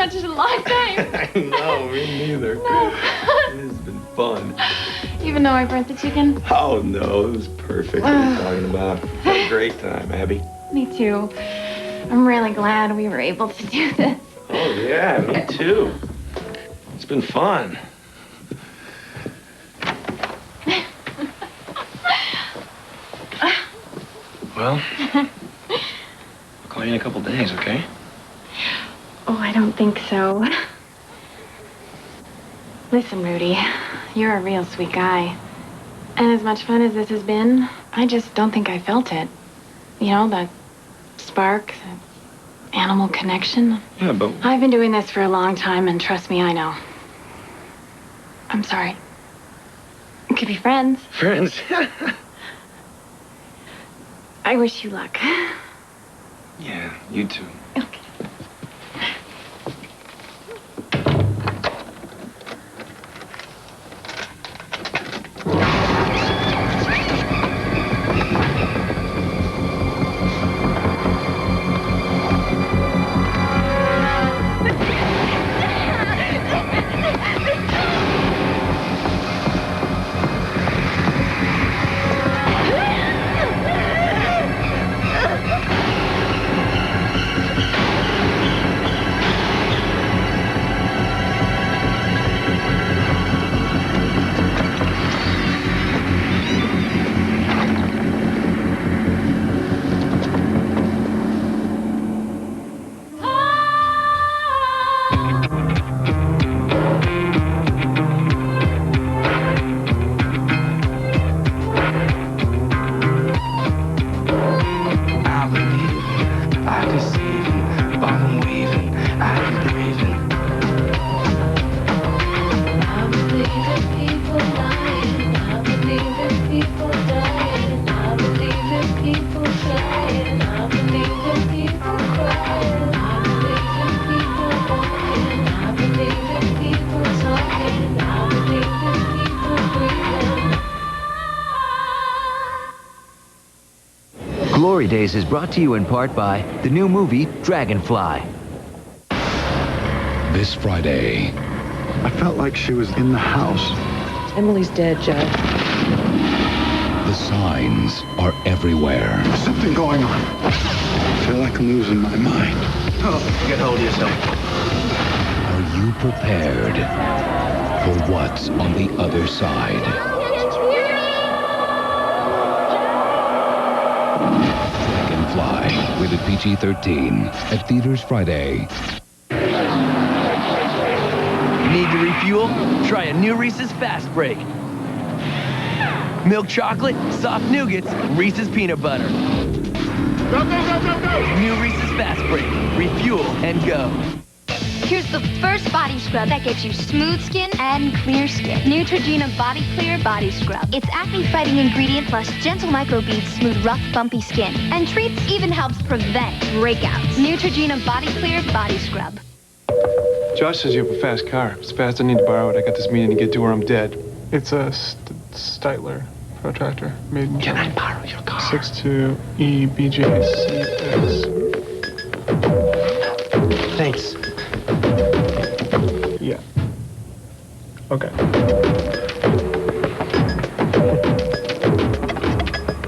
such a long time. I know, me neither. No. This has been fun. Even though I burnt the chicken? Oh, no, it was perfect. What are you talking about? Had a great time, Abby. Me too. I'm really glad we were able to do this. Oh, yeah, me too. It's been fun. Well, I'll call you in a couple days, okay? Oh, I don't think so. Listen, Rudy, you're a real sweet guy. And as much fun as this has been, I just don't think I felt it. You know, the spark, the animal connection. Yeah, but... I've been doing this for a long time, and trust me, I know. I'm sorry. We could be friends. Friends? I wish you luck. Yeah, you too. Okay. Glory Days is brought to you in part by the new movie, Dragonfly. This Friday. I felt like she was in the house. Emily's dead, Joe. The signs are everywhere. There's something going on. I feel like I'm losing my mind. Oh, get hold of yourself. Are you prepared for what's on the other side? Dragonfly, rated PG-13, at theaters Friday. Need to refuel? Try a new Reese's Fast Break. Milk chocolate, soft nougats, Reese's peanut butter. Go, go, go, go, go! New Reese's Fast Break. Refuel and go. Here's the first body scrub that gives you smooth skin and clear skin. Neutrogena Body Clear Body Scrub. It's acne-fighting ingredient plus gentle microbeads smooth rough, bumpy skin. And treats even helps prevent breakouts. Neutrogena Body Clear Body Scrub. Josh says you have a fast car. If it's fast, I need to borrow it. I got this meeting to get to where I'm dead. It's a Styler protractor made in Can I Germany. borrow your car? 62 EBJCX. Thanks. Yeah. Okay.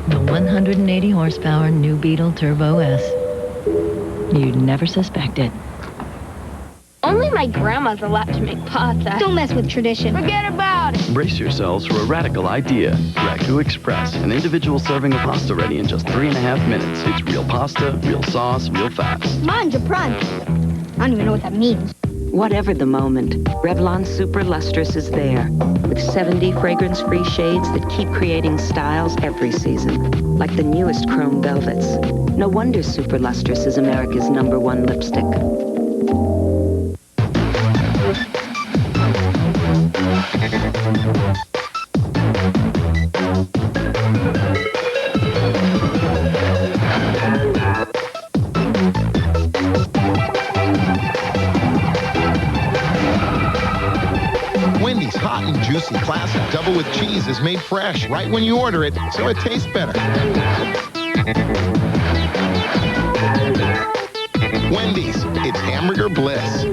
The 180 horsepower new Beetle Turbo S. You'd never suspect it. Only my grandma's allowed to make pasta. Don't mess with tradition. Forget about it. Brace yourselves for a radical idea. Ragu Express, an individual serving of pasta ready in just 3.5 minutes. It's real pasta, real sauce, real fast. Mine's a prime. I don't even know what that means. Whatever the moment, Revlon Super Lustrous is there, with 70 fragrance-free shades that keep creating styles every season, like the newest chrome velvets. No wonder Super Lustrous is America's #1 lipstick. Wendy's hot and juicy classic double with cheese is made fresh right when you order it, so it tastes better. Wendy's, it's hamburger bliss.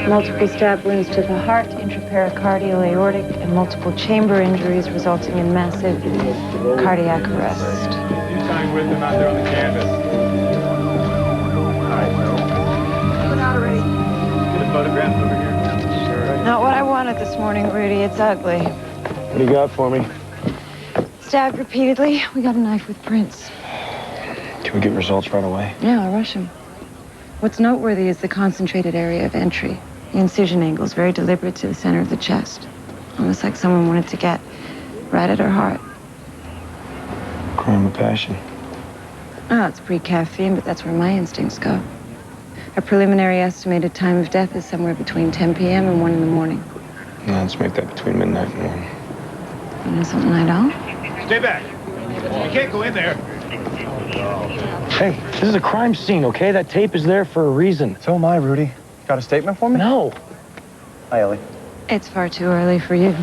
Multiple stab wounds to the heart, intrapericardial, aortic, and multiple chamber injuries resulting in massive cardiac arrest. You time with them out there on the canvas. All right, so. Out already. Get a photograph over here. Sure. Not what I wanted this morning, Rudy. It's ugly. What do you got for me? Stabbed repeatedly. We got a knife with prints. Can we get results right away? Yeah, I'll rush him. What's noteworthy is the concentrated area of entry. The incision angle is very deliberate to the center of the chest. Almost like someone wanted to get right at her heart. Crime of passion. Oh, it's pre-caffeine, but that's where my instincts go. Our preliminary estimated time of death is somewhere between 10 p.m. and 1 in the morning. No, let's make that between midnight and 1. You know something I don't? Stay back. You can't go in there. Hey, this is a crime scene, okay? That tape is there for a reason. So am I, Rudy. Got a statement for me? No. Hi, Ellie. It's far too early for you.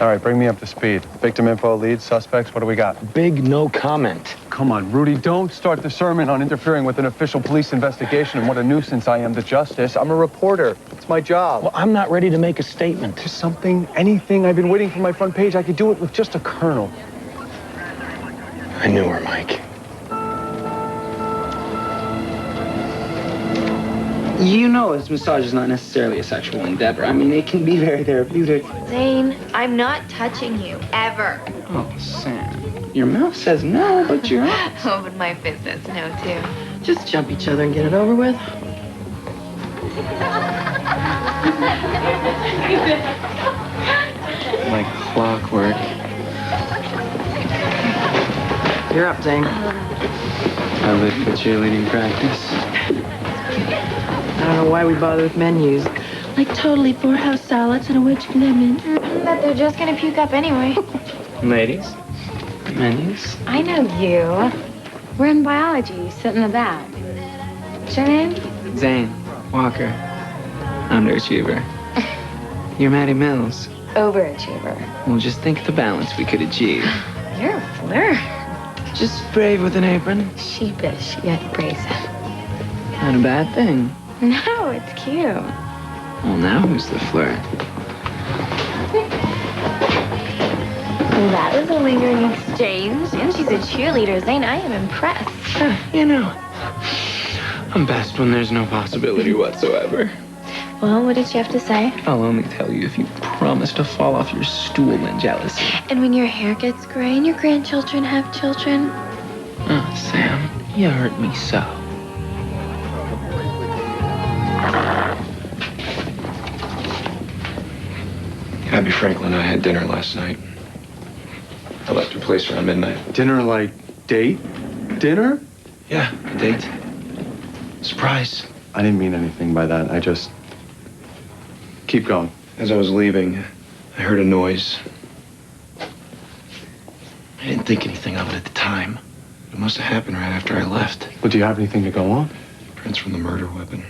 All right, bring me up to speed. Victim info, leads, suspects, what do we got? Big no comment. Come on, Rudy, don't start the sermon on interfering with an official police investigation and what a nuisance I am to justice. I'm a reporter. It's my job. Well, I'm not ready to make a statement. Just something, anything. I've been waiting for my front page. I could do it with just a kernel. I knew her, Mike. You know this massage is not necessarily a sexual endeavor. I mean, it can be very therapeutic. Zane, I'm not touching you, ever. Oh, Sam. Your mouth says no, but your eyes. Oh, but my fist says no, too. Just jump each other and get it over with. Like clockwork. You're up, Zane. I live for cheerleading practice. I don't know why we bother with menus. Like totally 4 house salads and a wedge of lemon. But they're just gonna puke up anyway. Ladies, menus. I know you. We're in biology. You sit in the back. What's your name? Zane, Walker, underachiever. You're Maddie Mills. Overachiever. Well, just think of the balance we could achieve. You're a flirt. Just brave with an apron. Sheepish yet brazen. Not a bad thing. No, it's cute. Well, now who's the flirt? That was a lingering exchange. And she's a cheerleader, Zane. I am impressed. You know, I'm best when there's no possibility whatsoever. Well, what did she have to say? I'll only tell you if you promise to fall off your stool in jealousy. And when your hair gets gray and your grandchildren have children? Oh, Sam, you hurt me so. Abby Franklin and I had dinner last night. I left her place around midnight. Dinner like date? Dinner? Yeah, a date. Surprise. I didn't mean anything by that. I just... Keep going. As I was leaving, I heard a noise. I didn't think anything of it at the time. It must have happened right after I left. Well, do you have anything to go on? Prints from the murder weapon.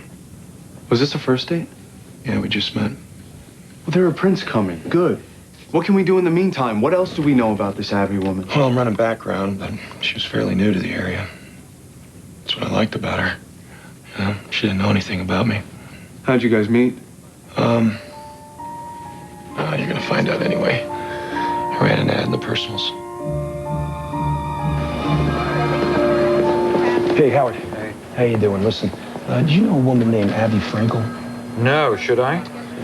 Was this a first date? Yeah, we just met. Well, there are prints coming. Good. What can we do in the meantime? What else do we know about this Abby woman? Well, I'm running background, but she was fairly new to the area. That's what I liked about her. You know, she didn't know anything about me. How'd you guys meet? You're gonna find out anyway. I ran an ad in the personals. Hey, Howard. Hey. How you doing? Listen, do you know a woman named Abby Frankel? No, should I?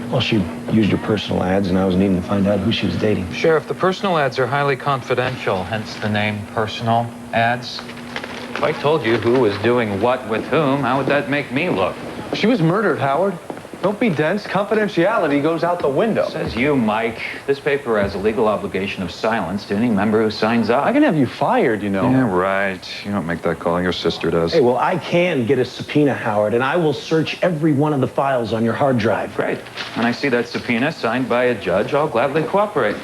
Well, she used your personal ads, and I was needing to find out who she was dating. Sheriff, the personal ads are highly confidential, hence the name personal ads. If I told you who was doing what with whom, how would that make me look? She was murdered, Howard. Don't be dense. Confidentiality goes out the window. Says you, Mike. This paper has a legal obligation of silence to any member who signs up. I can have you fired, you know. Yeah, right. You don't make that call. Your sister does. Hey, well, I can get a subpoena, Howard, and I will search every one of the files on your hard drive. Great. When I see that subpoena signed by a judge, I'll gladly cooperate.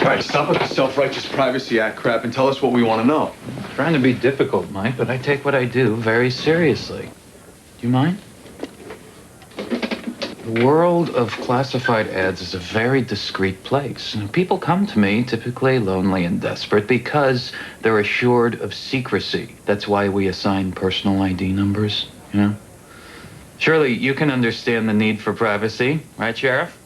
All right, stop with the Self-Righteous Privacy Act crap and tell us what we want to know. I'm trying to be difficult, Mike, but I take what I do very seriously. Do you mind? The world of classified ads is a very discreet place. People come to me typically lonely and desperate because they're assured of secrecy. That's why we assign personal ID numbers, you know? Surely you can understand the need for privacy, right, Sheriff?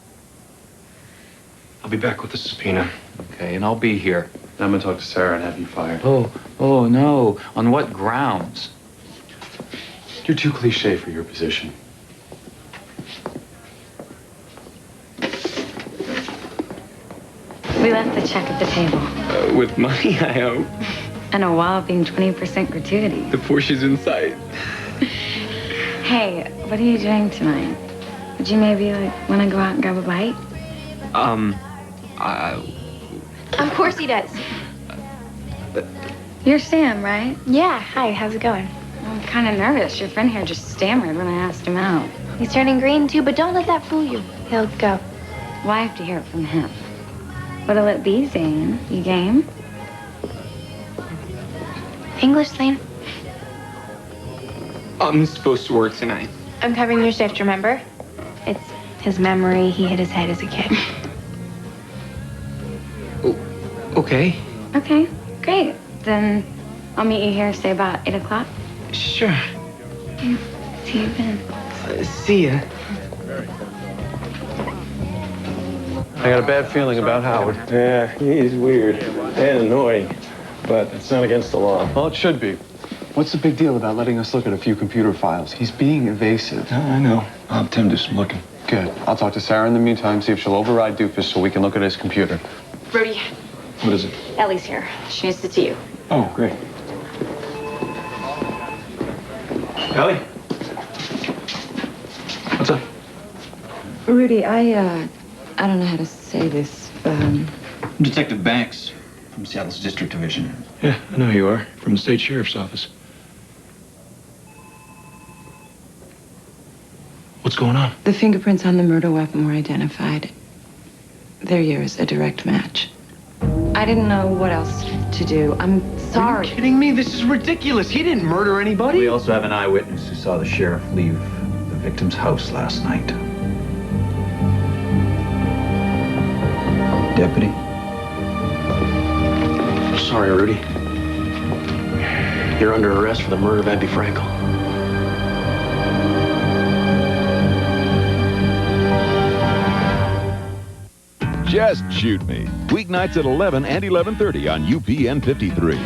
I'll be back with the subpoena. Okay, and I'll be here. I'm gonna talk to Sara and have you fired. Oh no. On what grounds? You're too cliche for your position. We left the check at the table. With money, I hope. And a walloping 20% gratuity. The Porsche's in sight. Hey, what are you doing tonight? Would you maybe, want to go out and grab a bite? Of course he does. You're Sam, right? Yeah, hi, how's it going? I'm kind of nervous. Your friend here just stammered when I asked him out. He's turning green too, but don't let that fool you. He'll go. Well, I have to hear it from him. What'll it be, Zane? You game? English, Zane? I'm supposed to work tonight. I'm covering your shift, remember? It's his memory. He hit his head as a kid. Okay. Okay, great. Then I'll meet you here, say about 8 o'clock. Sure. See you then. See ya. I got a bad feeling about Howard. Yeah, he's weird and annoying, but it's not against the law. Well, it should be. What's the big deal about letting us look at a few computer files? He's being evasive. Oh, I know. I'll have Tim do some looking. Good. I'll talk to Sara in the meantime, see if she'll override Doofus so we can look at his computer. Rudy, What is it? Ellie's here. She needs to see you. Oh, great. Ellie? What's up? Rudy, I don't know how to say this. Detective Banks from Seattle's District Division. Yeah, I know who you are. From the state sheriff's office. What's going on? The fingerprints on the murder weapon were identified. They're yours, a direct match. I didn't know what else to do. I'm sorry. Are you kidding me? This is ridiculous. He didn't murder anybody. We also have an eyewitness who saw the sheriff leave the victim's house last night. Deputy? Sorry, Rudy. You're under arrest for the murder of Abby Frankel. Just Shoot Me. Weeknights at 11 and 11:30 on UPN 53.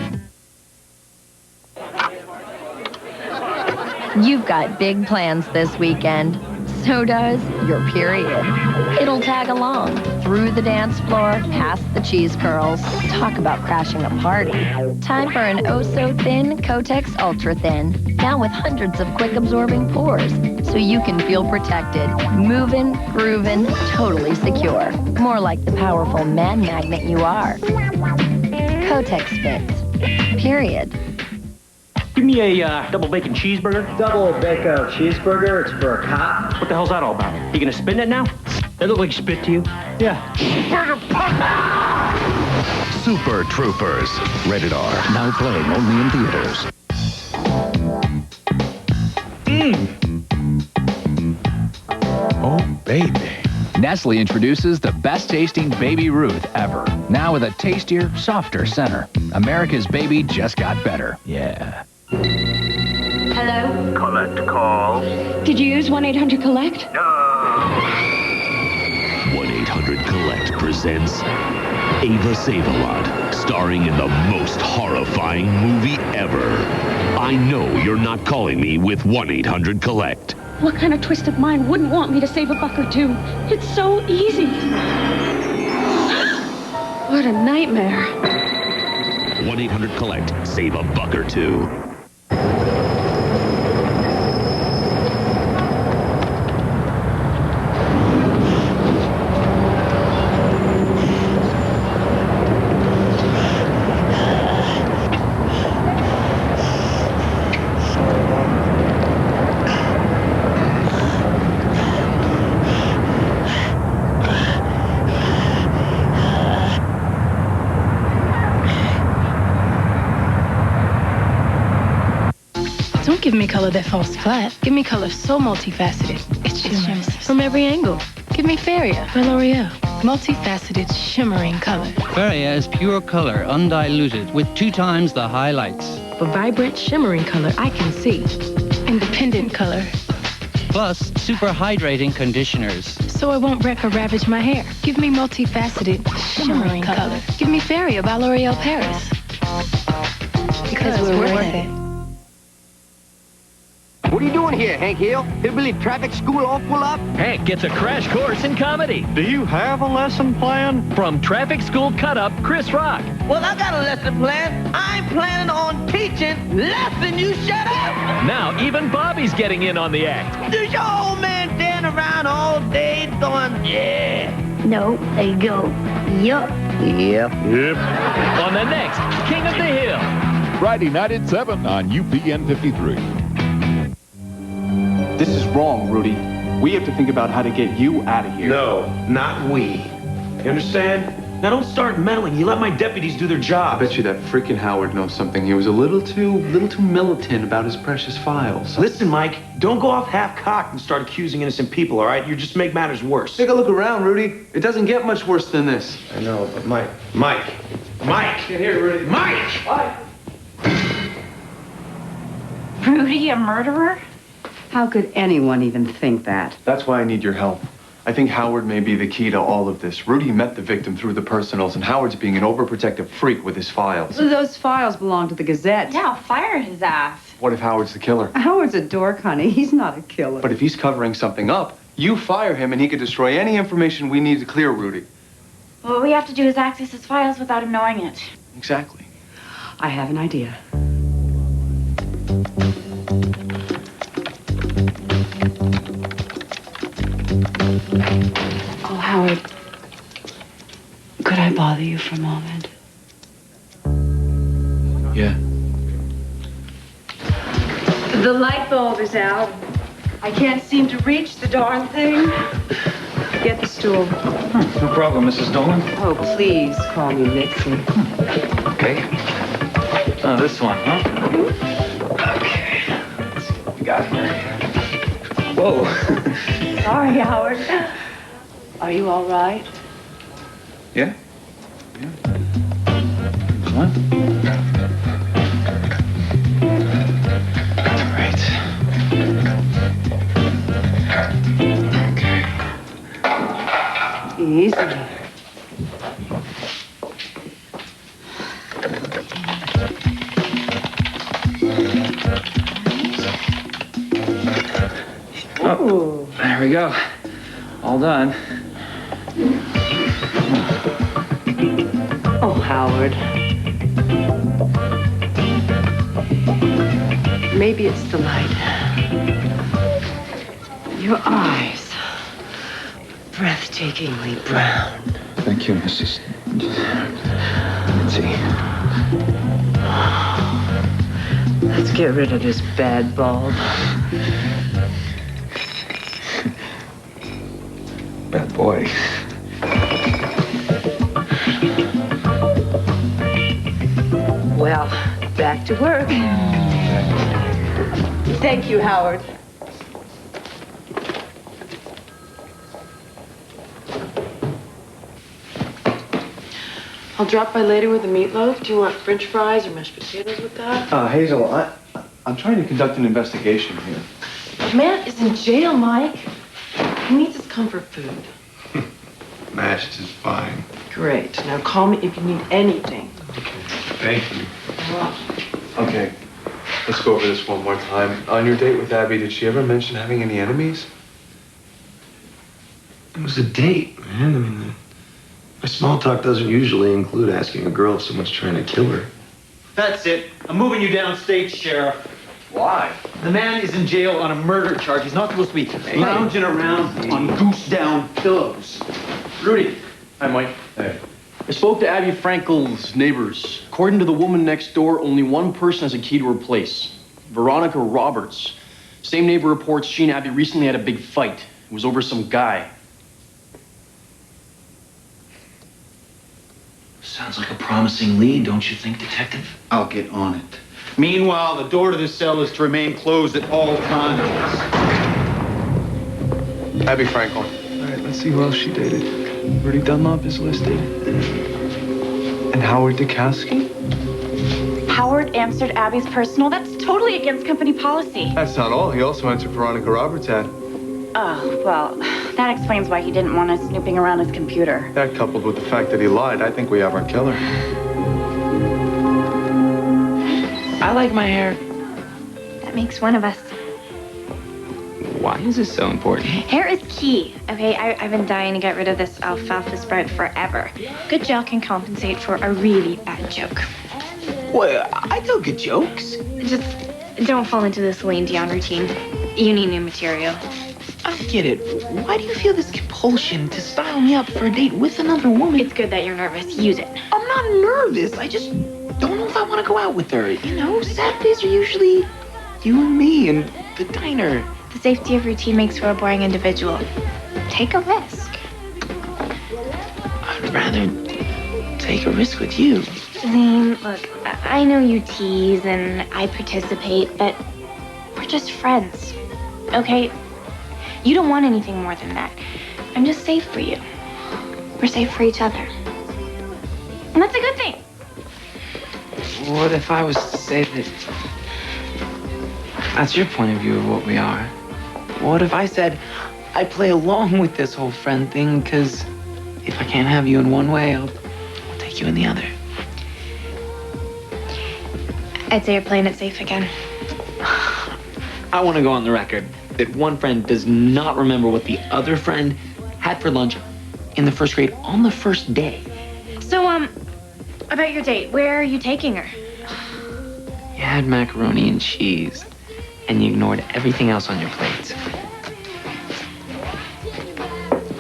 You've got big plans this weekend. So does your period. It'll tag along through the dance floor, past the cheese curls. Talk about crashing a party. Time for an oh-so-thin Kotex Ultra Thin. Now with hundreds of quick-absorbing pores, so you can feel protected. Moving, grooving, totally secure. More like the powerful man magnet you are. Kotex fits. Period. Give me a double bacon cheeseburger. Double bacon cheeseburger? It's for a cop? What the hell's that all about? You gonna spin it now? That look like spit to you? Yeah. Super Troopers. Rated R. Now playing only in theaters. Oh, baby. Nestle introduces the best tasting Baby Ruth ever. Now with a tastier, softer center. America's baby just got better. Yeah. Hello? Collect call. Did you use 1-800-COLLECT? 1-800-COLLECT presents Ava Save-A-Lot, starring in the most horrifying movie ever. I know you're not calling me with 1-800-COLLECT. What kind of twisted mind wouldn't want me to save a buck or two? It's so easy. What a nightmare. 1-800-COLLECT. Save a buck or two. give me color that falls flat. Give me color so multifaceted. It shimmers from every angle. Give me Feria by L'Oreal. Multifaceted, shimmering color. Feria is pure color, undiluted, with 2 times the highlights. For vibrant, shimmering color I can see. Independent color. Plus, super hydrating conditioners. So it won't wreck or ravage my hair. Give me multifaceted, shimmering color. Give me Feria by L'Oreal Paris. Because we're worth it. What are you doing here, Hank Hill? Hillbilly traffic school all full up? Hank gets a crash course in comedy. Do you have a lesson plan? From Traffic School Cut Up, Chris Rock. Well, I got a lesson plan. I'm planning on teaching lesson you shut up. Now even Bobby's getting in on the act. Does your old man stand around all day going, yeah? No, they go, yup. Yep. On the next King of the Hill. Friday night at 7 on UPN 53. This is wrong, Rudy. We have to think about how to get you out of here. No, not we. You understand? Now don't start meddling. You let my deputies do their job. I bet you that freaking Howard knows something. He was a little too militant about his precious files. Listen, Mike, don't go off half-cocked and start accusing innocent people, all right? You just make matters worse. Take a look around, Rudy. It doesn't get much worse than this. I know, but Mike. Get here, Rudy. Mike! Rudy, a murderer? How could anyone even think that? That's why I need your help. I think Howard may be the key to all of this. Rudy met the victim through the personals, and Howard's being an overprotective freak with his files. Those files belong to the Gazette. Yeah, I'll fire his ass. What if Howard's the killer? Howard's a dork, honey. He's not a killer. But if he's covering something up, you fire him and he could destroy any information we need to clear Rudy. What we have to do is access his files without him knowing it. Exactly. I have an idea. Oh, Howard. Could I bother you for a moment? Yeah. The light bulb is out. I can't seem to reach the darn thing. Get the stool. No problem, Mrs. Dolan. Oh, please call me Mitzi. Okay. Oh, this one, huh? Okay. Let's see what we got here. Whoa. Sorry, Howard. Are you all right? Yeah? What? All right. Okay. Easy. Oh, there we go. All done. Oh, Howard. Maybe it's the light. Your eyes. Breathtakingly brown. Thank you, Mrs. Mitzi. Let's get rid of this bad bulb. Bad boy. Well, back to work. Thank you, Howard. I'll drop by later with the meatloaf. Do you want French fries or mashed potatoes with that? Hazel, I'm trying to conduct an investigation here. The man is in jail, Mike. He needs his comfort food. Mashed is fine. Great. Now call me if you need anything. Thank you. Okay, let's go over this one more time. On your date with Abby, did she ever mention having any enemies? It was a date, man. I mean, my small talk doesn't usually include asking a girl if someone's trying to kill her. That's it. I'm moving you downstate, Sheriff. Why? The man is in jail on a murder charge. He's not supposed to be lounging around on goose-down pillows. Rudy. Hi, Mike. Hey. I spoke to Abby Frankel's neighbors. According to the woman next door, only one person has a key to her place. Veronica Roberts. Same neighbor reports she and Abby recently had a big fight. It was over some guy. Sounds like a promising lead, don't you think, Detective? I'll get on it. Meanwhile, the door to the cell is to remain closed at all times. Abby Frankel. All right, let's see who else she dated. Rudy Dunlop is listed. And Howard Dukowski? Howard answered Abby's personal. That's totally against company policy. That's not all. He also answered Veronica Roberts' ad. Oh, well, that explains why he didn't want us snooping around his computer. That coupled with the fact that he lied, I think we have our killer. I like my hair. That makes one of us. Why is this so important? Hair is key, okay? I've been dying to get rid of this alfalfa spread forever. Good gel can compensate for a really bad joke. Well, I tell good jokes. Just don't fall into the Celine Dion routine. You need new material. I get it. Why do you feel this compulsion to style me up for a date with another woman? It's good that you're nervous. Use it. I'm not nervous. I just don't know if I want to go out with her. You know, Saturdays are usually you and me and the diner. The safety of routine makes for a boring individual. Take a risk. I'd rather take a risk with you. Zane, look, I know you tease and I participate, but we're just friends, okay? You don't want anything more than that. I'm just safe for you. We're safe for each other. And that's a good thing. What if I was to say that that's your point of view of what we are? What if I said I play along with this whole friend thing because if I can't have you in one way, I'll take you in the other? I'd say you're playing it safe again. I want to go on the record that one friend does not remember what the other friend had for lunch in the first grade on the first day. So, about your date, where are you taking her? You had macaroni and cheese, and you ignored everything else on your plate.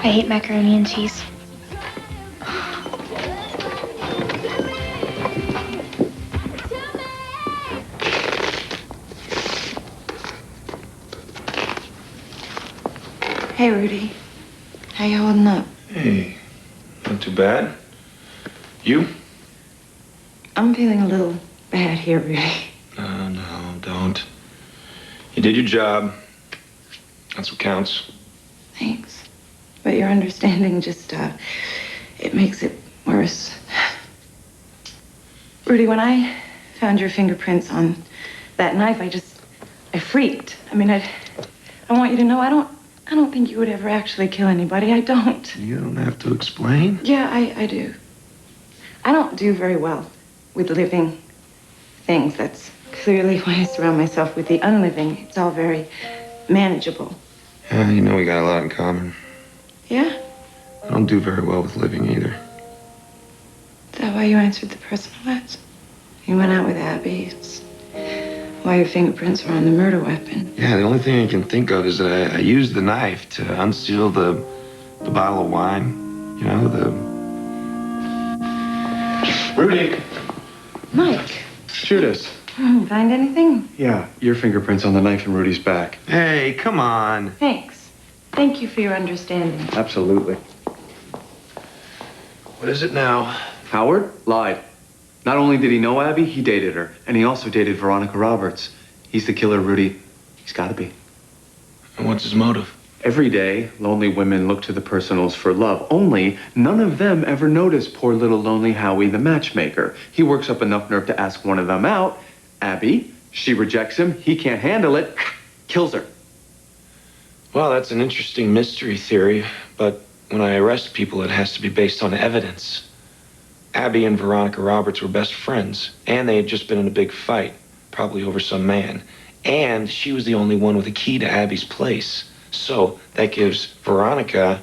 I hate macaroni and cheese. Hey, Rudy. How you holding up? Hey, not too bad. You? I'm feeling a little bad here, Rudy. No, don't. You did your job. That's what counts. Thanks. But your understanding just, it makes it worse. Rudy, when I found your fingerprints on that knife, I freaked. I mean, I want you to know I don't think you would ever actually kill anybody. I don't. You don't have to explain. Yeah, I do. I don't do very well with living things. That's clearly why I surround myself with the unliving. It's all very manageable. Yeah, you know we got a lot in common. Yeah? I don't do very well with living either. Is that why you answered the personal ads? You went out with Abby. It's why your fingerprints were on the murder weapon. Yeah, the only thing I can think of is that I used the knife to unseal the bottle of wine. You know, Rudy! Mike. Shoot us. Find anything? Yeah, your fingerprints on the knife in Rudy's back. Hey, come on. Thanks. Thank you for your understanding. Absolutely. What is it now? Howard lied. Not only did he know Abby, he dated her. And he also dated Veronica Roberts. He's the killer, Rudy. He's got to be. And what's his motive? Every day, lonely women look to the personals for love. Only none of them ever notice poor little lonely Howie, the matchmaker. He works up enough nerve to ask one of them out. Abby, she rejects him. He can't handle it. Kills her. Well, that's an interesting mystery theory, but when I arrest people, it has to be based on evidence. Abby and Veronica Roberts were best friends, and they had just been in a big fight, probably over some man. And she was the only one with a key to Abby's place. So that gives Veronica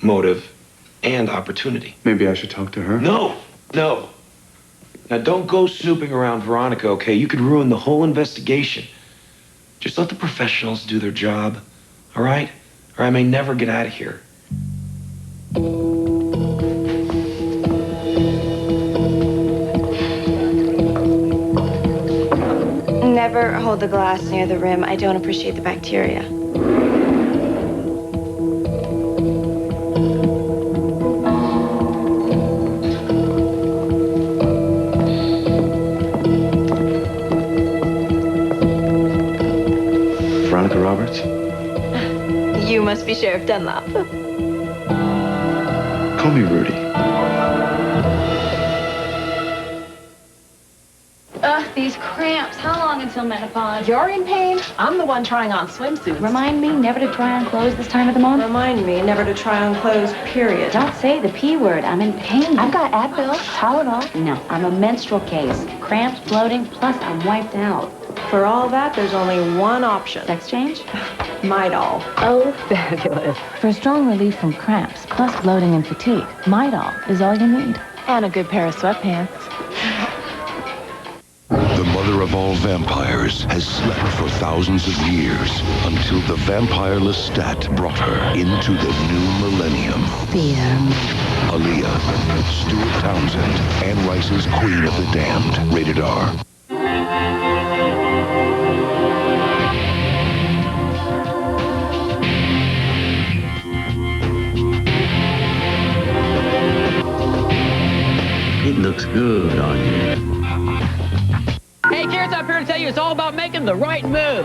motive and opportunity. Maybe I should talk to her? No. Now, don't go snooping around Veronica, okay? You could ruin the whole investigation. Just let the professionals do their job, all right? Or I may never get out of here. Never hold the glass near the rim. I don't appreciate the bacteria. must be Sheriff Dunlop. Call me Rudy. Ugh, these cramps. How long until menopause? You're in pain? I'm the one trying on swimsuits. Remind me never to try on clothes this time of the month. Remind me never to try on clothes, period. Don't say the P word. I'm in pain. I've got Advil, Tylenol. No, I'm a menstrual case. Cramps, bloating, plus I'm wiped out. For all that, there's only one option. Sex change? Midol. Oh, fabulous. For strong relief from cramps, plus bloating and fatigue, Midol is all you need. And a good pair of sweatpants. The mother of all vampires has slept for thousands of years until the vampire Lestat brought her into the new millennium. Fear me. Aaliyah, Stewart Townsend, Anne Rice's Queen of the Damned. Rated R. It looks good on you. Hey, Garrett's up here to tell you it's all about making the right move.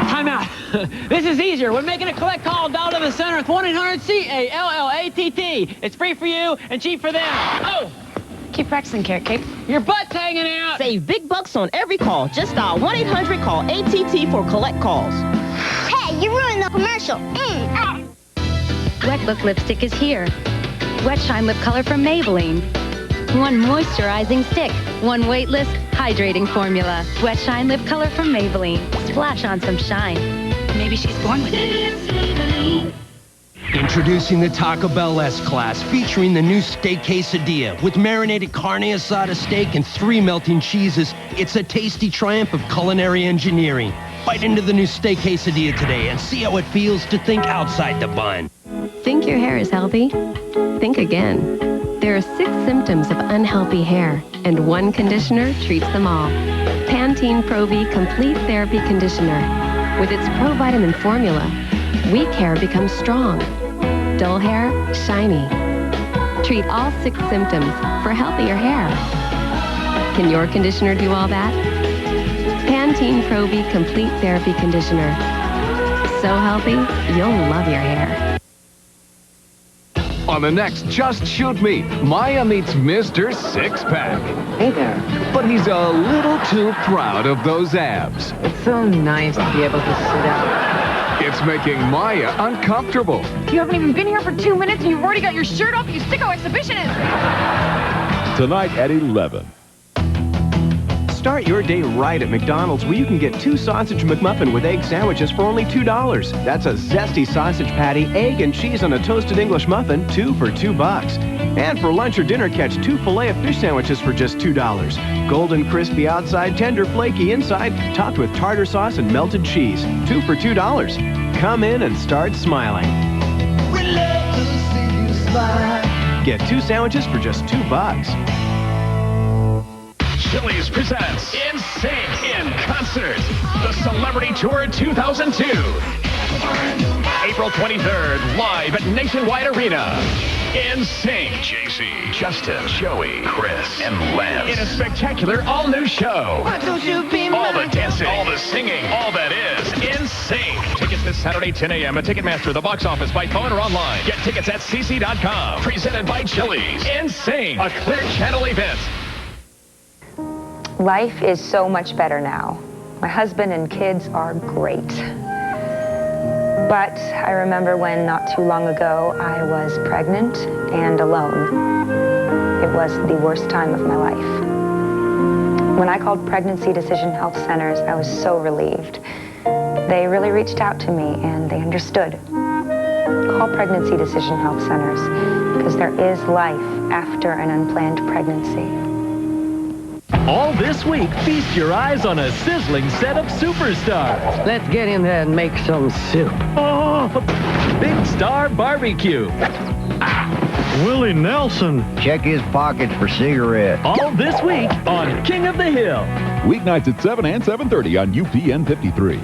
Time out. This is easier. We're making a collect call down to the center with 1-800-CALLATT. It's free for you and cheap for them. Oh! Keep practicing, Carrot Cake. Your butt's hanging out. Save big bucks on every call. Just dial 1-800-CALL-ATT for collect calls. Hey, you ruined the commercial. Wet Look lipstick is here. Wet Shine Lip Color from Maybelline. One moisturizing stick. One weightless, hydrating formula. Wet Shine Lip Color from Maybelline. Splash on some shine. Maybe she's born with it. Introducing the Taco Bell S-Class, featuring the new steak quesadilla with marinated carne asada steak and 3 melting cheeses. It's a tasty triumph of culinary engineering. Bite into the new steak quesadilla today and see how it feels to think outside the bun. Think your hair is healthy? Think again. There are 6 symptoms of unhealthy hair, and one conditioner treats them all. Pantene Pro-V Complete Therapy Conditioner. With its pro-vitamin formula, weak hair becomes strong. Dull hair, shiny. Treat all 6 symptoms for healthier hair. Can your conditioner do all that? Pantene Pro-V Complete Therapy Conditioner. So healthy, you'll love your hair. On the next Just Shoot Me, Maya meets Mr. Six-Pack. Hey there. But he's a little too proud of those abs. It's so nice to be able to sit out. It's making Maya uncomfortable. You haven't even been here for 2 minutes and you've already got your shirt off, you sicko exhibitionist! Tonight at 11. Start your day right at McDonald's, where you can get 2 sausage McMuffin with egg sandwiches for only $2. That's a zesty sausage patty, egg and cheese on a toasted English muffin, 2 for $2. And for lunch or dinner, catch 2 Filet-O-Fish sandwiches for just $2. Golden crispy outside, tender flaky inside, topped with tartar sauce and melted cheese, 2 for $2. Come in and start smiling. We love to see you smile. Get 2 sandwiches for just $2. Chili's presents In Sync in Concert, the Celebrity Tour 2002. April 23rd, live at Nationwide Arena. In Sync, JC, Justin, Joey, Chris, and Lance. In a spectacular all-new show. Why don't you be all the dancing, all the singing, all that is In Sync. Tickets this Saturday, 10 a.m. at Ticketmaster, the box office, by phone or online. Get tickets at cc.com. Presented by Chili's. In Sync, a Clear Channel event. Life is so much better now. My husband and kids are great. But I remember when not too long ago I was pregnant and alone. It was the worst time of my life. When I called Pregnancy Decision Health Centers, I was so relieved. They really reached out to me and they understood. Call Pregnancy Decision Health Centers because there is life after an unplanned pregnancy. All this week, feast your eyes on a sizzling set of superstars. Let's get in there and make some soup. Oh, Big Star Barbecue. Willie Nelson. Check his pockets for cigarettes. All this week on King of the Hill. Weeknights at 7 and 7:30 on UPN 53.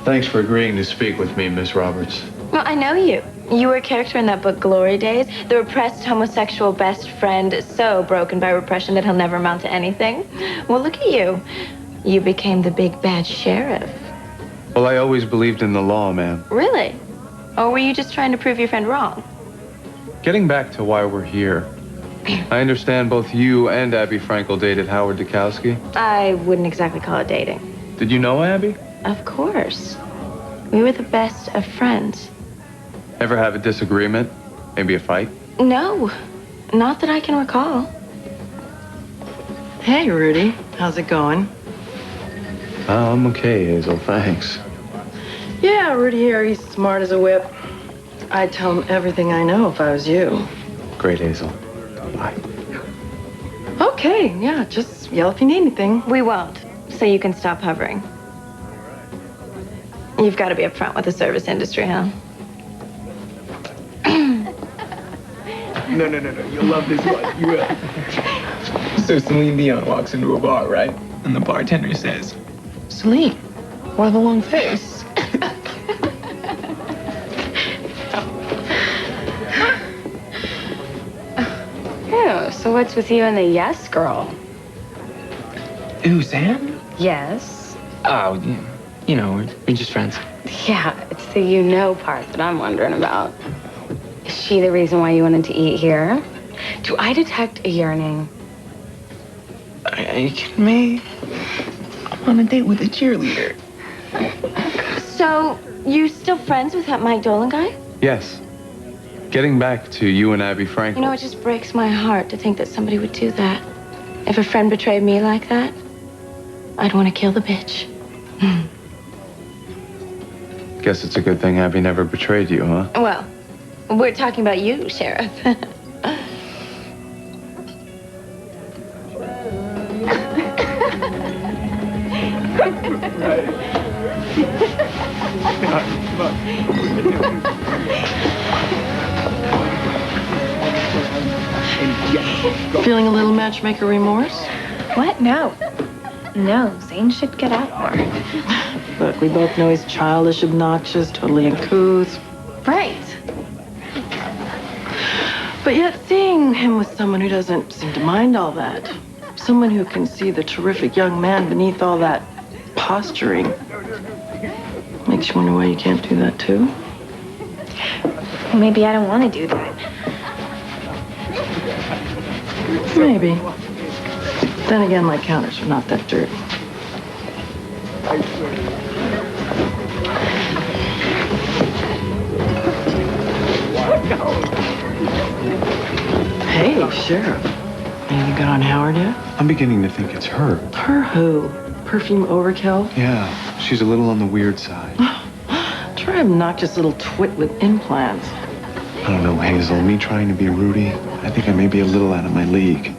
Thanks for agreeing to speak with me, Miss Roberts. Well, I know you. You were a character in that book, Glory Days. The repressed homosexual best friend, so broken by repression that he'll never amount to anything. Well, look at you. You became the big bad sheriff. Well, I always believed in the law, ma'am. Really? Or were you just trying to prove your friend wrong? Getting back to why we're here. I understand both you and Abby Frankel dated Howard Dukowski. I wouldn't exactly call it dating. Did you know Abby? Of course. We were the best of friends. Ever have a disagreement? Maybe a fight? No, not that I can recall. Hey, Rudy. How's it going? Oh, I'm okay, Hazel, thanks. Yeah, Rudy here. He's smart as a whip. I'd tell him everything I know if I was you. Great, Hazel. Bye. Okay, yeah, just yell if you need anything. We won't, so you can stop hovering. You've got to be upfront with the service industry, huh? No. You'll love this one. You will. So Celine Dion walks into a bar, right? And the bartender says, Celine, why the long face? Ew, so what's with you and the yes girl? Ooh, Sam? Yes. Oh, you know, we're just friends. Yeah, it's the you know part that I'm wondering about. Is she the reason why you wanted to eat here? Do I detect a yearning? Are you kidding me? I'm on a date with a cheerleader. So, you still friends with that Mike Dolan guy? Yes. Getting back to you and Abby Frankel. You know, it just breaks my heart to think that somebody would do that. If a friend betrayed me like that, I'd want to kill the bitch. Guess it's a good thing Abby never betrayed you, huh? Well, we're talking about you, Sheriff. Feeling a little matchmaker remorse? What? No. No, Zane should get out more. Look, we both know he's childish, obnoxious, totally uncouth. Right. But yet seeing him with someone who doesn't seem to mind all that, someone who can see the terrific young man beneath all that posturing, makes you wonder why you can't do that too. Well, maybe I don't want to do that. Maybe. Then again, my counters are not that dirty. Hey, Sheriff. Anything good on Howard yet? I'm beginning to think it's her. Her who? Perfume overkill? Yeah, she's a little on the weird side. Try obnoxious little twit with implants. I don't know, Hazel. Me trying to be Rudy, I think I may be a little out of my league.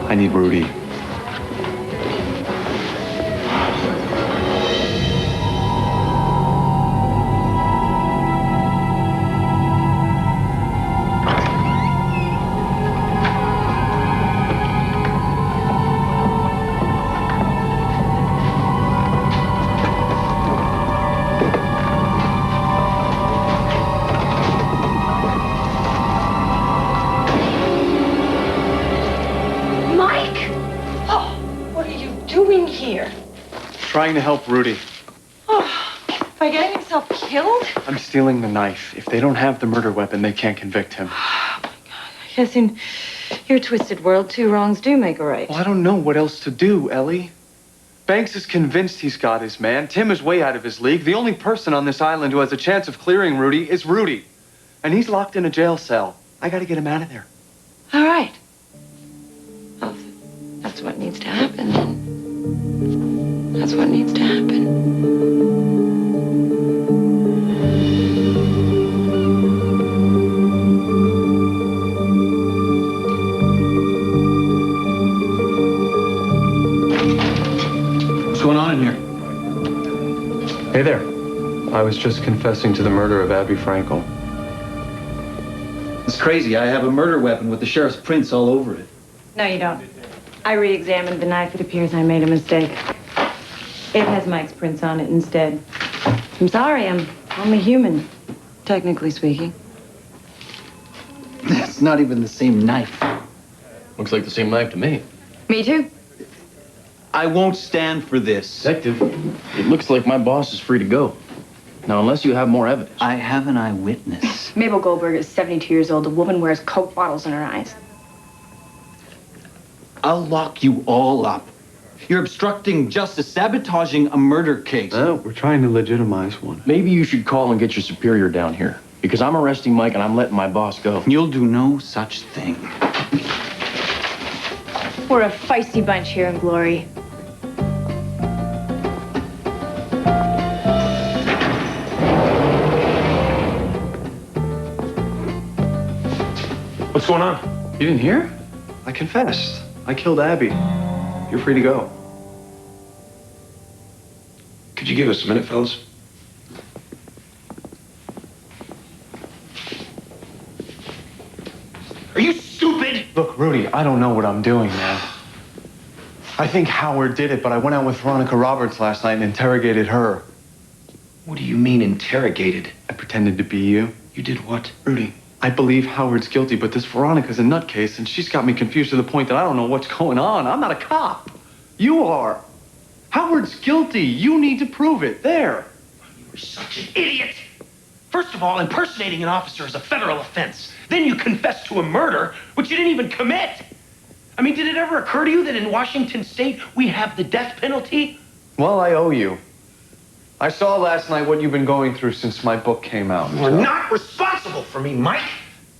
I need Rudy. Trying to help Rudy. By getting himself killed? I'm stealing the knife. If they don't have the murder weapon, they can't convict him. Yes, in your twisted world, two wrongs do make a right. Well, I don't know what else to do, Ellie. Banks is convinced he's got his man. Tim is way out of his league. The only person on this island who has a chance of clearing Rudy is Rudy. And he's locked in a jail cell. I gotta get him out of there. All right. Well, that's what needs to happen, then. That's what needs to happen. What's going on in here? Hey there. I was just confessing to the murder of Abby Frankel. It's crazy. I have a murder weapon with the sheriff's prints all over it. No, you don't. I re-examined the knife. It appears I made a mistake. It has Mike's prints on it instead. I'm sorry, I'm only human. Technically speaking. That's not even the same knife. Looks like the same knife to me. Me too. I won't stand for this. Detective, it looks like my boss is free to go. Now, unless you have more evidence. I have an eyewitness. Mabel Goldberg is 72 years old. A woman wears Coke bottles in her eyes. I'll lock you all up. You're obstructing justice, sabotaging a murder case. Oh, we're trying to legitimize one. Maybe you should call and get your superior down here. Because I'm arresting Mike and I'm letting my boss go. You'll do no such thing. We're a feisty bunch here in Glory. What's going on? You didn't hear? I confessed. I killed Abby. You're free to go. Could you give us a minute, fellas? Are you stupid? Look, Rudy, I don't know what I'm doing, man. I think Howard did it, but I went out with Veronica Roberts last night and interrogated her. What do you mean, interrogated? I pretended to be you. You did what? Rudy, I believe Howard's guilty, but this Veronica's a nutcase, and she's got me confused to the point that I don't know what's going on. I'm not a cop. You are. Howard's guilty. You need to prove it. There. You're such an idiot. First of all, impersonating an officer is a federal offense. Then you confess to a murder, which you didn't even commit. I mean, did it ever occur to you that in Washington State, we have the death penalty? Well, I owe you. I saw last night what you've been going through since my book came out. You're not responsible for me, Mike.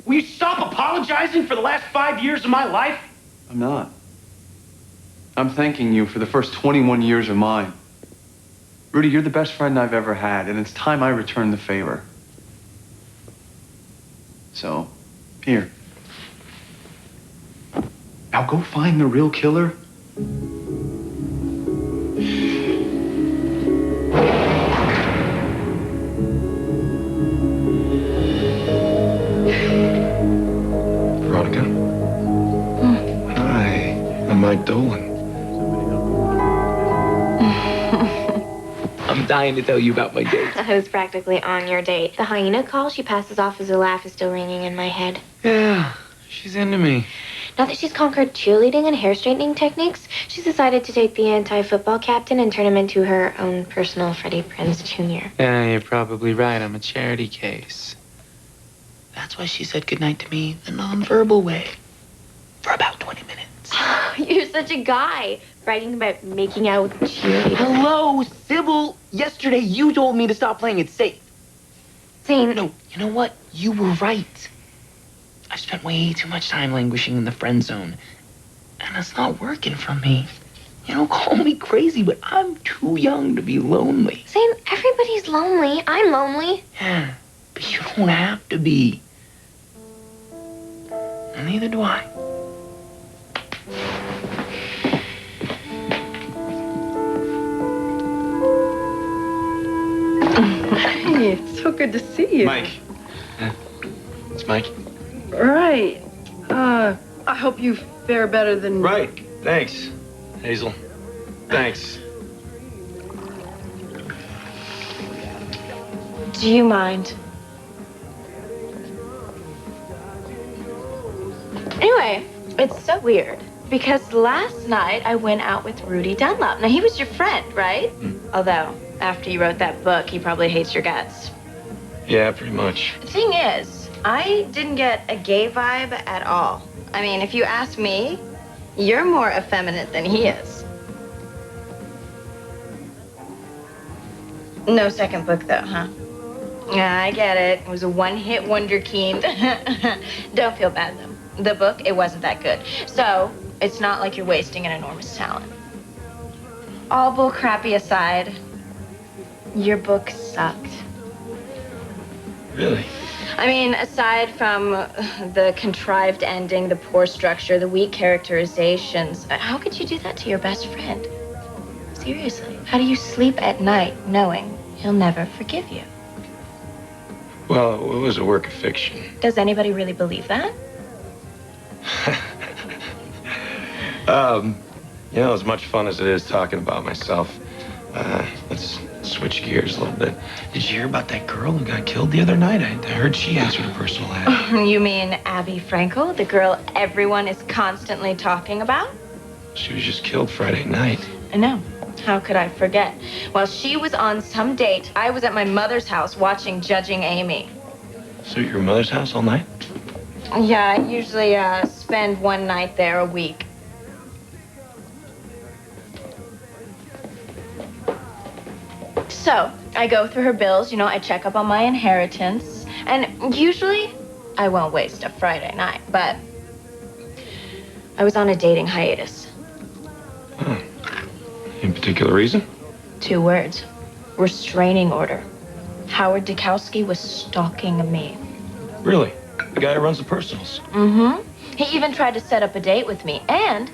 Will you stop apologizing for the last 5 years of my life? I'm not. I'm thanking you for the first 21 years of mine. Rudy, you're the best friend I've ever had, and it's time I return the favor. So, here. Now go find the real killer. Veronica? Hi, I'm Mike Dolan. I'm dying to tell you about my date. I was practically on your date. The hyena call she passes off as a laugh is still ringing in my head. Yeah, she's into me. Now that she's conquered cheerleading and hair straightening techniques, she's decided to take the anti-football captain and turn him into her own personal Freddie Prinze Jr. Yeah, you're probably right. I'm a charity case. That's why she said goodnight to me the non-verbal way. For about 20 minutes. You're such a guy, bragging about making out with cheerleaders. Hello, Sybil. Yesterday you told me to stop playing it safe. Zane. No, you know what? You were right. I've spent way too much time languishing in the friend zone. And it's not working for me. You know, call me crazy, but I'm too young to be lonely. Zane, everybody's lonely. I'm lonely. Yeah, but you don't have to be. And neither do I. Hey, it's so good to see you. Mike. It's Mike. Right. I hope you fare better than... Right. Thanks, Hazel. Thanks. Do you mind? Anyway, it's so weird because last night I went out with Rudy Dunlop. Now, he was your friend, right? Although, after you wrote that book, he probably hates your guts. Yeah, pretty much. The thing is, I didn't get a gay vibe at all. I mean, if you ask me, you're more effeminate than he is. No second book, though, huh? Yeah, I get it. It was a one-hit wonderkind. Don't feel bad, though. The book, it wasn't that good. So, it's not like you're wasting an enormous talent. All bull crappy aside, your book sucked. Really? I mean, aside from the contrived ending, the poor structure, the weak characterizations, how could you do that to your best friend? Seriously, how do you sleep at night knowing he'll never forgive you? Well, it was a work of fiction. Does anybody really believe that? You know, as much fun as it is talking about myself, let's switch gears a little bit. Did you hear about that girl who got killed the other night? I heard she answered a personal ad. You mean Abby Frankel, the girl everyone is constantly talking about? She was just killed Friday night. I know. How could I forget? While she was on some date, I was at my mother's house watching Judging Amy. So at your mother's house all night? Yeah, I usually spend one night there a week. So, I go through her bills, you know, I check up on my inheritance, and usually I won't waste a Friday night, but I was on a dating hiatus. In particular reason? 2 words. Restraining order. Howard Dukowski was stalking me. Really? The guy who runs the personals? Mm-hmm. He even tried to set up a date with me, and,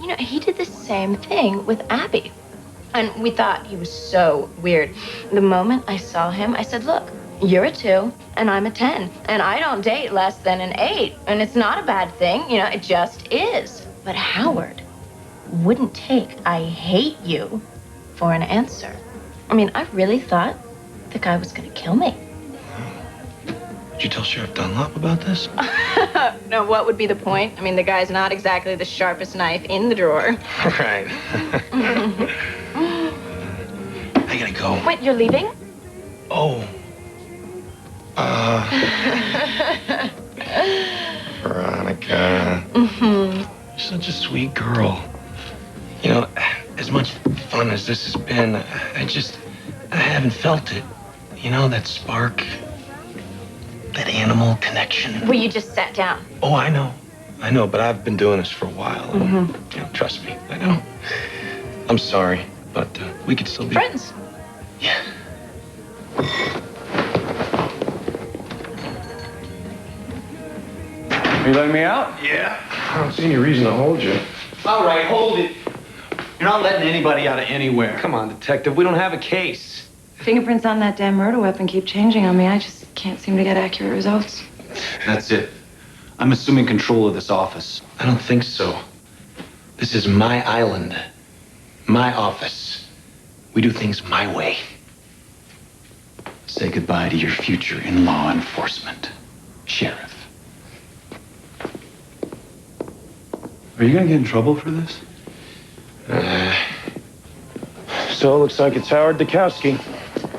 you know, he did the same thing with Abby. And we thought he was so weird. The moment I saw him, I said, look, you're a 2 and I'm a 10. And I don't date less than an 8. And it's not a bad thing, you know, it just is. But Howard wouldn't take I hate you for an answer. I mean, I really thought the guy was gonna kill me. Did you tell Sheriff Dunlop about this? No, what would be the point? I mean, the guy's not exactly the sharpest knife in the drawer. Right. I gotta go. Wait, you're leaving? Oh. Veronica. Mm-hmm. You're such a sweet girl. You know, as much fun as this has been, I haven't felt it. You know, that spark, that animal connection. Well, you just sat down. Oh, I know, but I've been doing this for a while. And, you know, trust me, I know. I'm sorry, but we could still be friends. Yeah. Are you letting me out? Yeah. I don't see any reason to hold you. All right, hold it. You're not letting anybody out of anywhere. Come on, detective. We don't have a case. Fingerprints on that damn murder weapon keep changing on me. I just can't seem to get accurate results. That's it. I'm assuming control of this office. I don't think so. This is my island. My office. We do things my way. Say goodbye to your future in law enforcement, Sheriff. Are you gonna get in trouble for this? So it looks like it's Howard Dukowski.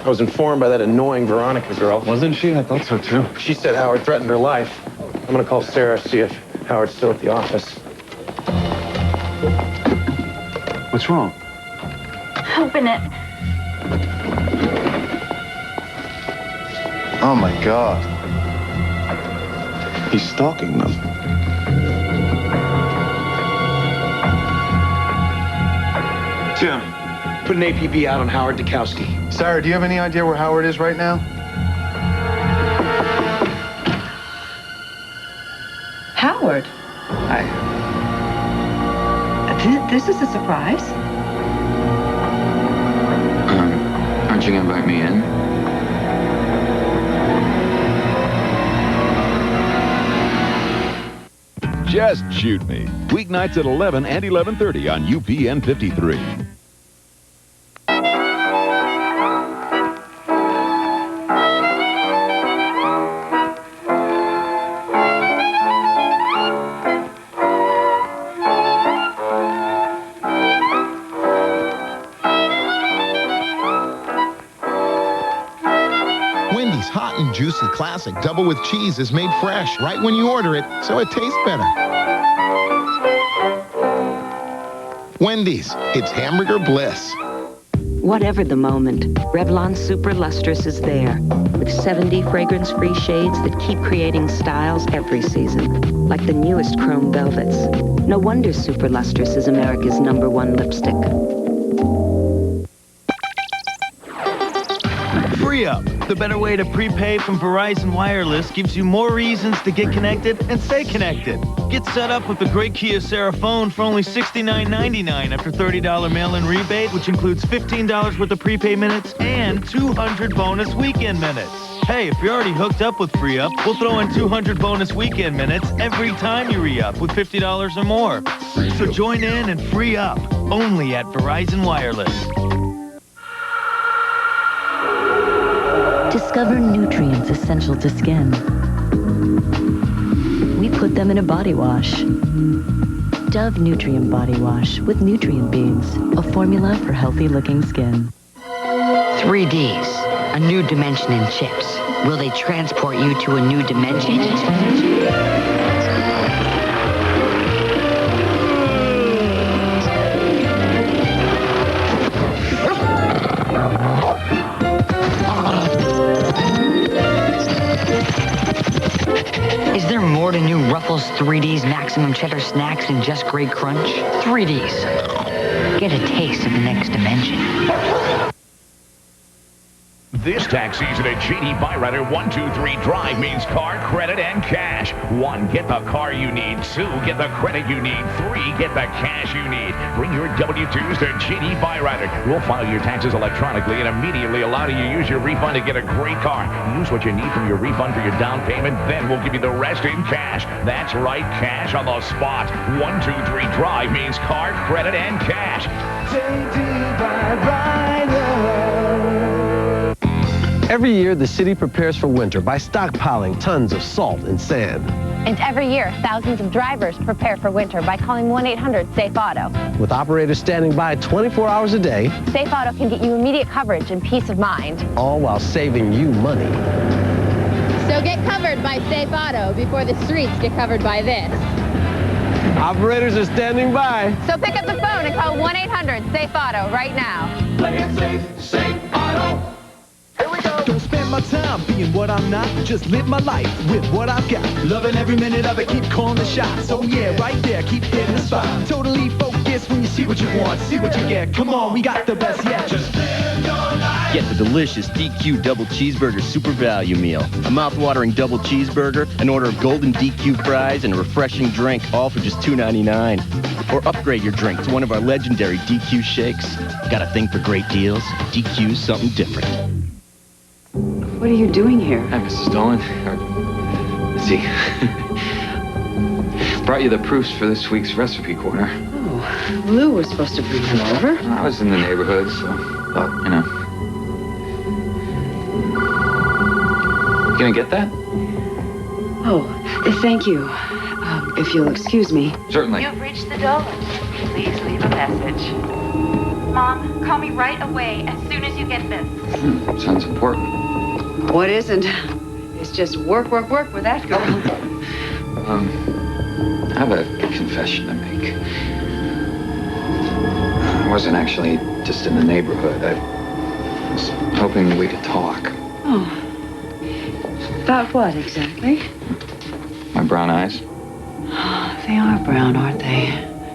I was informed by that annoying Veronica girl. Wasn't she? I thought so too. She said Howard threatened her life. I'm gonna call Sara, see if Howard's still at the office. What's wrong? Open it. Oh my God. He's stalking them. Tim, put an APB out on Howard Dukowski. Sara, do you have any idea where Howard is right now? Howard? This is a surprise. Aren't you gonna invite me in? Just Shoot Me. Weeknights at 11 and 11:30 on UPN 53. Wendy's hot and juicy classic double with cheese is made fresh right when you order it, so it tastes better. Wendy's, it's hamburger bliss. Whatever the moment, Revlon Super Lustrous is there with 70 fragrance-free shades that keep creating styles every season, like the newest chrome velvets. No wonder Super Lustrous is America's #1 lipstick. Free Up, the better way to prepay from Verizon Wireless, gives you more reasons to get connected and stay connected. Get set up with the great Kia Sara phone for only $69.99 after $30 mail-in rebate, which includes $15 worth of prepay minutes and 200 bonus weekend minutes. Hey, if you're already hooked up with Free Up, we'll throw in 200 bonus weekend minutes every time you re-up with $50 or more. So join in and free up, only at Verizon Wireless. Discover nutrients essential to skin. We put them in a body wash. Dove Nutrient Body Wash with nutrient beads, a formula for healthy-looking skin. 3Ds, a new dimension in chips. Will they transport you to a new dimension? Is there more to new Ruffles 3Ds Maximum Cheddar Snacks than just Great Crunch? 3Ds. Get a taste of the next dimension. This tax season at JD Byrider 123 Drive means car, credit, and cash. 1, get the car you need. 2, get the credit you need. 3, get the cash you need. Bring your W-2s to JD Byrider. We'll file your taxes electronically and immediately allow you to use your refund to get a great car. Use what you need from your refund for your down payment, then we'll give you the rest in cash. That's right, cash on the spot. 123 Drive means car, credit, and cash. JD Byrider. Every year, the city prepares for winter by stockpiling tons of salt and sand. And every year, thousands of drivers prepare for winter by calling 1-800-SAFE-AUTO. With operators standing by 24 hours a day, Safe Auto can get you immediate coverage and peace of mind. all while saving you money. So get covered by Safe Auto before the streets get covered by this. Operators are standing by. So pick up the phone and call 1-800-SAFE-AUTO right now. Play it safe, Safe Auto. Don't spend my time being what I'm not. Just live my life with what I've got. Loving every minute of it, keep calling the shots. Oh yeah, right there, keep hitting the spot. Totally focused when you see what you want, see what you get. Come on, we got the best yet. Just live your life. Get the delicious DQ Double Cheeseburger Super Value Meal. A mouth-watering double cheeseburger, an order of golden DQ fries, and a refreshing drink, all for just $2.99. Or upgrade your drink to one of our legendary DQ shakes. Got a thing for great deals? DQ's something different. What are you doing here? Hi, Mrs. Dolan. Mitzi. Brought you the proofs for this week's recipe corner. Oh, Lou was supposed to bring them over. I was in the neighborhood, so thought, you know. You gonna get that? Oh, thank you. If you'll excuse me. Certainly. You've reached the Dolan. Please leave a message. Mom, call me right away as soon as you get this. Sounds important. What isn't? It's just work, work, work with that girl. I have a confession to make. I wasn't actually just in the neighborhood. I was hoping we could talk. Oh. About what exactly? My brown eyes. They are brown, aren't they?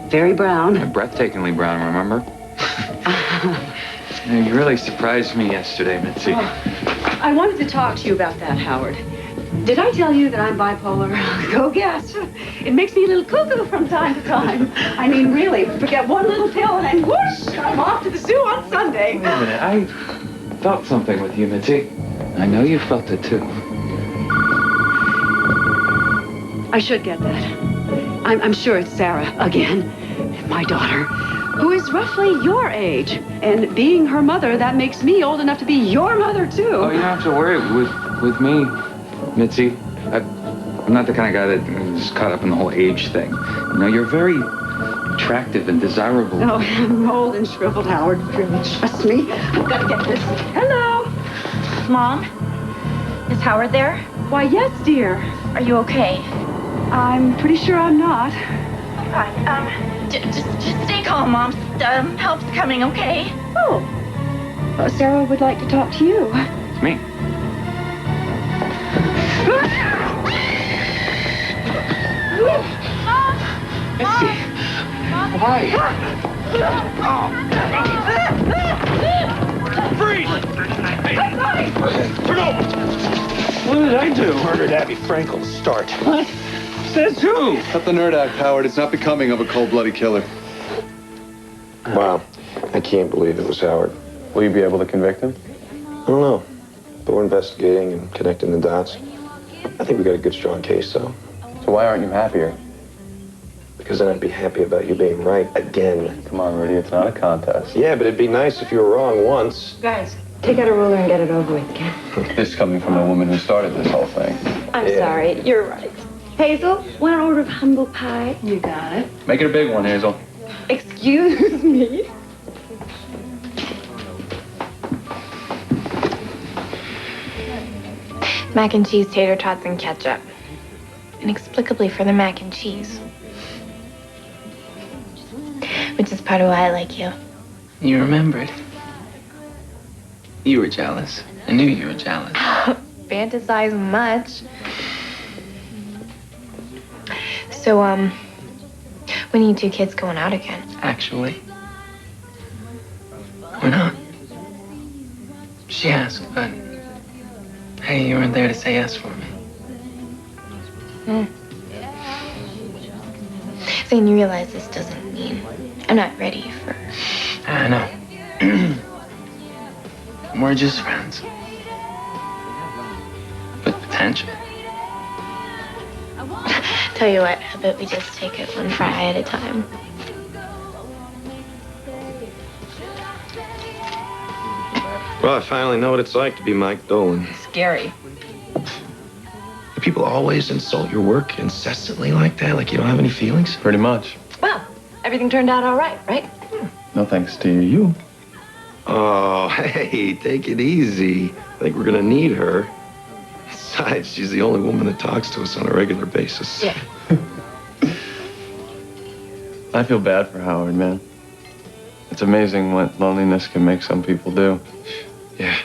Very brown. They're breathtakingly brown, remember? You really surprised me yesterday, Mitzi. Oh, I wanted to talk to you about that, Howard. Did I tell you that I'm bipolar? Go guess. It makes me a little cuckoo from time to time. I mean, really, forget one little pill and then whoosh, I'm off to the zoo on Sunday. Wait a minute, I felt something with you, Mitzi. I know you felt it too. I should get that. I'm sure it's Sara again, my daughter, who is roughly your age. And being her mother, that makes me old enough to be your mother, too. Oh, you don't have to worry with me, Mitzi. I'm not the kind of guy that is caught up in the whole age thing. You know, you're very attractive and desirable. Oh, I'm old and shriveled, Howard. Really, trust me. I've got to get this. Hello. Mom? Is Howard there? Why, yes, dear. Are you okay? I'm pretty sure I'm not. Fine. Just stay calm, Mom. Help's coming, okay? Oh. Sara would like to talk to you. It's me. Mom! Mitzi. Why? Freeze! Hey, turn over! What did I do? Murdered Abby Frankel's start. What? Says who? Cut the nerd act, Howard. It's not becoming of a cold-blooded killer. Wow. I can't believe it was Howard. Will you be able to convict him? I don't know. But we're investigating and connecting the dots. I think we got a good, strong case, though. So why aren't you happier? Because then I'd be happy about you being right again. Come on, Rudy, it's not a contest. Yeah, but it'd be nice if you were wrong once. Guys, take out a ruler and get it over with, okay? This coming from the woman who started this whole thing. I'm sorry. You're right. Hazel, want an order of humble pie? You got it. Make it a big one, Hazel. Excuse me. Mac and cheese, tater tots, and ketchup. Inexplicably for the mac and cheese. Which is part of why I like you. You remembered. You were jealous. I knew you were jealous. Fantasize much. So, when are you two kids going out again? Actually, we're not. She asked, but hey, you weren't there to say yes for me. Zane, you realize this doesn't mean I'm not ready for... I know. We're just friends. With potential. Tell you what, how about we just take it one fry at a time? Well, I finally know what it's like to be Mike Dolan. Scary. Do people always insult your work incessantly like that? Like you don't have any feelings? Pretty much. Well, everything turned out all right, right? No thanks to you. Oh, hey, take it easy. I think we're gonna need her. Besides, she's the only woman that talks to us on a regular basis. Yeah. I feel bad for Howard, man. It's amazing what loneliness can make some people do. Yeah.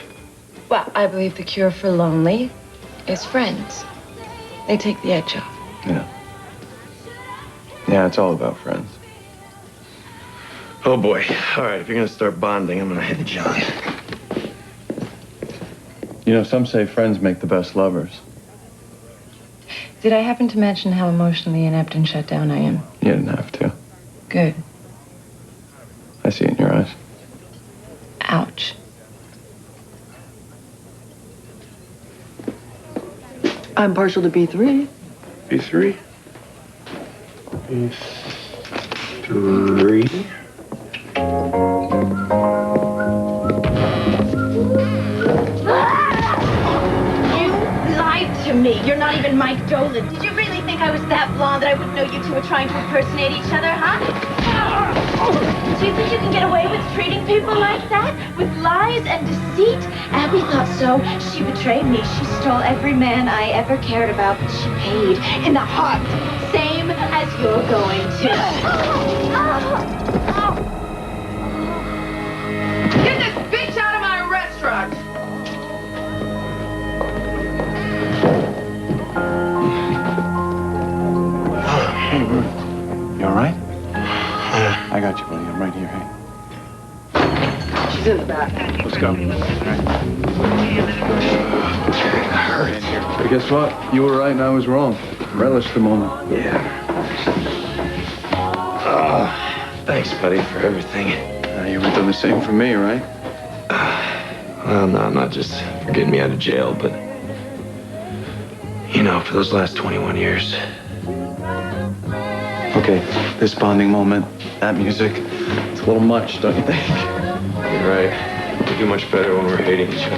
Well, I believe the cure for lonely is friends. They take the edge off. Yeah. Yeah, it's all about friends. Oh, boy. All right, if you're gonna start bonding, I'm gonna head to John. You know, some say friends make the best lovers. Did I happen to mention how emotionally inept and shut down I am? You didn't have to. Good. I see it in your eyes. Ouch. I'm partial to B3. B3? B3? To me. You're not even Mike Dolan. Did you really think I was that blonde that I wouldn't know you two were trying to impersonate each other, huh? Do you think you can get away with treating people like that? With lies and deceit? Abby thought so. She betrayed me. She stole every man I ever cared about, but she paid in the heart. Same as you're going to. Get this bitch out of my restaurant! Hey, Rudy. You all right? Yeah. I got you, buddy. I'm right here. Hey. She's in the back. Let's go. All right. But guess what? You were right and I was wrong. Relish the moment. Yeah. Thanks, buddy, for everything. You would have done the same for me, right? Well, no, not just for getting me out of jail, but, you know, for those last 21 years. Okay, this bonding moment, that music, it's a little much, don't you think? You're right. We do much better when we're hating each other.